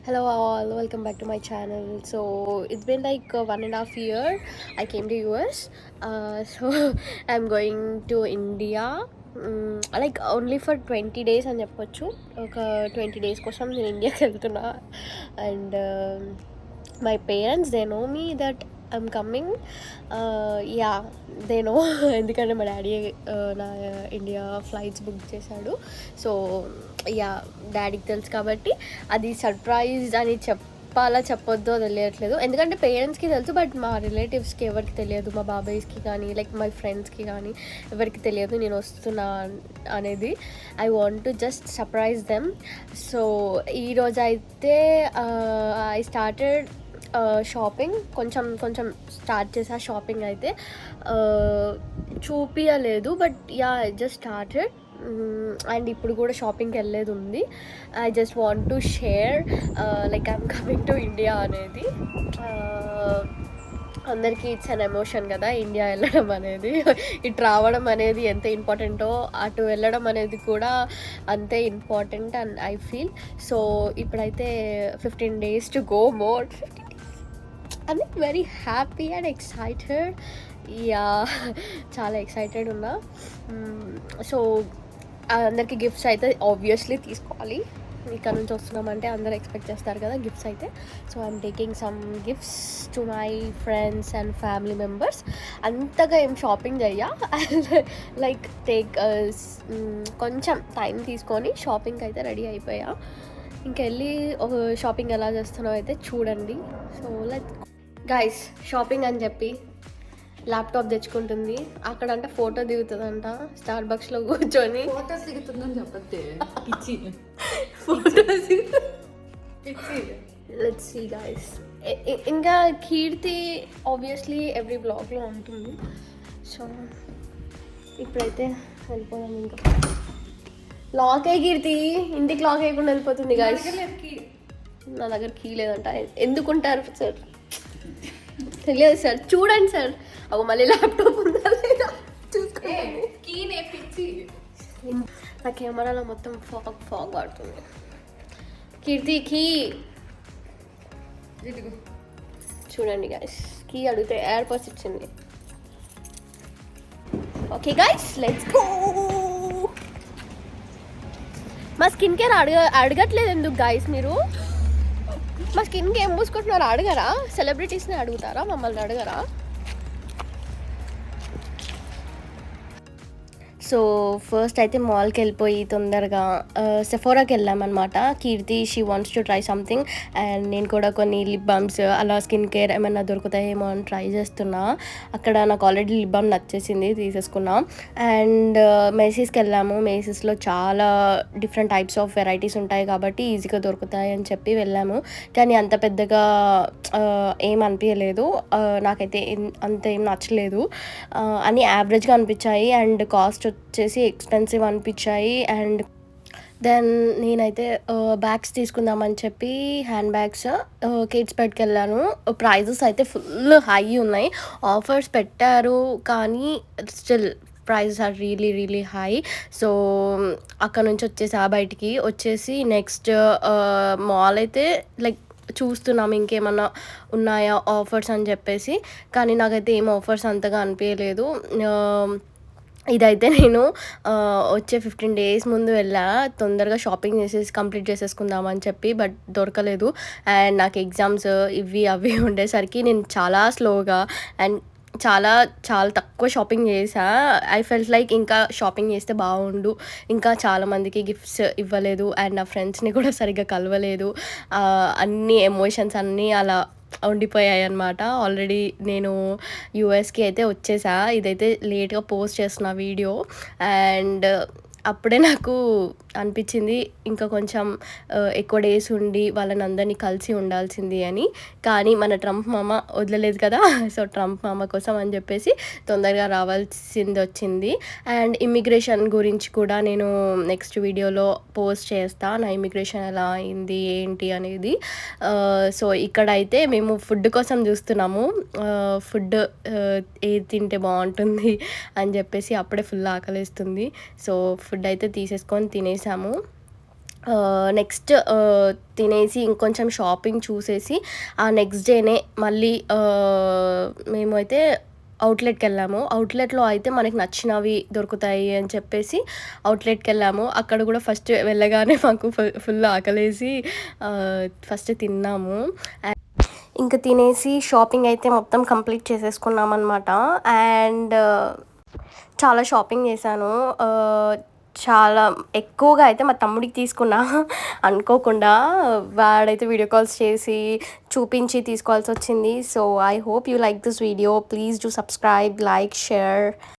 Hello all, welcome back to my channel. So it's been like 1.5 years. I came to US. So I'm going to India. Like only for 20 days అని చెప్పొచ్చు. ఒక 20 days కోసం నేను ఇండియాకి వెళ్తున్నా. And my parents, they know me that I'm coming. Yeah, they know. ఎందుకంటే మా daddy నా ఇండియా ఫ్లైట్స్ బుక్ చేశాడు. సో యా, డాడీకి తెలుసు కాబట్టి అది సర్ప్రైజ్ అని చెప్పొద్దో తెలియట్లేదు. ఎందుకంటే పేరెంట్స్కి తెలుసు, బట్ మా రిలేటివ్స్కి ఎవరికి తెలియదు. మా బాబాయ్స్కి కానీ లైక్ మై ఫ్రెండ్స్కి కానీ ఎవరికి తెలియదు నేను వస్తున్నా అనేది. I want to just surprise them. So ఈరోజు అయితే ఐ స్టార్టెడ్ షాపింగ్. కొంచెం స్టార్ట్ చేసా షాపింగ్ అయితే. చూపించలేదు, but yeah I just started. And ఇప్పుడు కూడా షాపింగ్కి వెళ్ళేది ఉంది. I just want to share like I'm coming to India అనేది. అందరికీ ఇట్స్ అన్ ఎమోషన్ కదా, ఇండియా వెళ్ళడం అనేది. ఇటు రావడం అనేది ఎంత ఇంపార్టెంటో అటు వెళ్ళడం అనేది కూడా అంతే important and I feel. So ఇప్పుడైతే 15 days to go more. I'm very happy and excited. Yeah, చాలా ఎక్సైటెడ్ ఉన్నా. సో అందరికీ గిఫ్ట్స్ అయితే ఆబ్వియస్లీ తీసుకోవాలి. ఇక్కడ నుంచి వస్తున్నామంటే అందరూ ఎక్స్పెక్ట్ చేస్తారు కదా గిఫ్ట్స్ అయితే. So I'm taking some gifts to my friends and family members. అంతగా ఏం షాపింగ్ చెయ్యా, లైక్ కొంచెం టైం తీసుకొని షాపింగ్కి అయితే రెడీ అయిపోయా. ఇంకెళ్ళి ఒక షాపింగ్ ఎలా చేస్తున్నావు అయితే చూడండి. సో లైక్ గైస్, షాపింగ్ అని చెప్పి ల్యాప్టాప్ తెచ్చుకుంటుంది. అక్కడ అంటే ఫోటో దిగుతుందంట స్టార్ బక్స్లో కూర్చొని. ఫోటోస్ దిగుతుందని చెప్పద్దే, లెట్స్ సీ గైస్. ఇంకా కీర్తి ఆబ్వియస్లీ ఎవ్రీ బ్లాగ్లో ఉంటుంది. సో ఇప్పుడైతే వెళ్ళిపోదాం. ఇంకా లాక్ అయ్యి కీర్తి ఇంటికి లాక్ అయ్యకుండా వెళ్ళిపోతుంది గైస్. నా దగ్గర కీ లేదంట. ఎందుకుంటారు సార్? తెలియదు సార్, చూడండి సార్. అవి మళ్ళీ ల్యాప్టాప్ ఉందా లేదా చూసుకోండి. నా కెమెరాలో మొత్తం ఫాగ్ పడుతుంది. కీర్తి కీ చూడండి గైస్. కీ అడిగితే ఎయిర్పోర్ట్స్ ఇచ్చింది. Okay guys, let's go. మా స్కిన్ కేర్ అడగట్లేదు ఎందుకు గైస్? మీరు మా స్కిన్కి ఏం పూసుకుంటున్నారు అడగరా? సెలబ్రిటీస్ని అడుగుతారా, మమ్మల్ని అడగరా? సో ఫస్ట్ అయితే మాల్కి వెళ్ళిపోయి తొందరగా సెఫోరాకి వెళ్ళామన్నమాట. Keerthi she wants to try something and నేను కూడా కొన్ని లిప్ బామ్స్ అలా స్కిన్ కేర్ ఏమైనా దొరుకుతాయేమో అని ట్రై చేస్తున్నా. అక్కడ నాకు ఆల్రెడీ లిప్ బామ్ నచ్చేసింది, తీసేసుకున్నా. అండ్ మేసీస్కి వెళ్ళాము. మేసీస్లో చాలా డిఫరెంట్ టైప్స్ ఆఫ్ వెరైటీస్ ఉంటాయి కాబట్టి ఈజీగా దొరుకుతాయి అని చెప్పి వెళ్ళాము. కానీ అంత పెద్దగా ఏం అనిపించలేదు నాకైతే, అంత ఏం నచ్చలేదు. అని యావరేజ్గా అనిపించాయి అండ్ కాస్ట్ వచ్చేసి ఎక్స్పెన్సివ్ అనిపించాయి. అండ్ దెన్ నేనైతే బ్యాగ్స్ తీసుకుందామని చెప్పి హ్యాండ్ బ్యాగ్స్ కిడ్స్ బెడ్కి వెళ్ళాను. ప్రైజెస్ అయితే ఫుల్ హై ఉన్నాయి. ఆఫర్స్ పెట్టారు కానీ still prices are really really high. So అక్కడ నుంచి వచ్చేసి బయటికి వచ్చేసి నెక్స్ట్ మాల్ అయితే లైక్ చూస్తున్నాం ఇంకేమన్నా ఉన్నాయా ఆఫర్స్ అని చెప్పేసి. కానీ నాకైతే ఏం ఆఫర్స్ అంతగా అనిపించలేదు. ఇదైతే నేను వచ్చే 15 days ముందు వెళ్ళా తొందరగా షాపింగ్ కంప్లీట్ చేసేసుకుందామని చెప్పి, బట్ దొరకలేదు. అండ్ నాకు ఎగ్జామ్స్ అవి ఉండేసరికి నేను చాలా స్లోగా అండ్ చాలా చాలా తక్కువ షాపింగ్ చేసా. ఐ ఫెల్ట్ లైక్ ఇంకా షాపింగ్ చేస్తే బాగుండు, ఇంకా చాలామందికి గిఫ్ట్స్ ఇవ్వలేదు అండ్ నా ఫ్రెండ్స్ని కూడా సరిగ్గా కలవలేదు. అన్ని ఎమోషన్స్ అన్నీ అలా ఉండిపోయాయి అన్నమాట. ఆల్రెడీ నేను యూఎస్కి అయితే వచ్చేసా. ఇదైతే లేట్గా పోస్ట్ చేస్తున్న వీడియో. అండ్ అప్పుడే నాకు అనిపించింది ఇంకా కొంచెం ఎక్కువ డేస్ ఉండి వాళ్ళని అందరినీ కలిసి ఉండాల్సింది అని. కానీ మన ట్రంప్ మామ వదలలేదు కదా. సో ట్రంప్ మామ కోసం అని చెప్పేసి తొందరగా రావాల్సింది వచ్చింది. అండ్ ఇమిగ్రేషన్ గురించి కూడా నేను నెక్స్ట్ వీడియోలో పోస్ట్ చేస్తా, నా ఇమిగ్రేషన్ ఎలా అయింది ఏంటి అనేది. సో ఇక్కడైతే మేము ఫుడ్ కోసం చూస్తున్నాము. ఫుడ్ ఏది తింటే బాగుంటుంది అని చెప్పేసి అప్పుడే ఫుల్ ఆకలిస్తుంది. సో ఫుడ్ అయితే తీసేసుకొని తినేసాము. నెక్స్ట్ తినేసి ఇంకొంచెం షాపింగ్ చూసేసి ఆ నెక్స్ట్ డేనే మళ్ళీ మేమైతే అవుట్లెట్‌కెళ్ళాము. అవుట్లెట్‌లో అయితే మనకి నచ్చినవి దొరుకుతాయి అని చెప్పేసి అవుట్లెట్‌కెళ్ళాము. అక్కడ కూడా ఫస్ట్ వెళ్ళగానే మాకు ఫుల్ ఆకలేసి ఫస్ట్ తిన్నాము. ఇంక తినేసి షాపింగ్ అయితే మొత్తం కంప్లీట్ చేసేసుకున్నామనమాట. అండ్ చాలా షాపింగ్ చేశాను. చాలా ఎక్కువగా అయితే మా తమ్ముడికి తీసుకున్నా అనుకోకుండా. వాడైతే వీడియో కాల్స్ చేసి, చూపించి తీసుకోవాల్సొచ్చింది. So, I hope you like this video. Please do subscribe, like, share.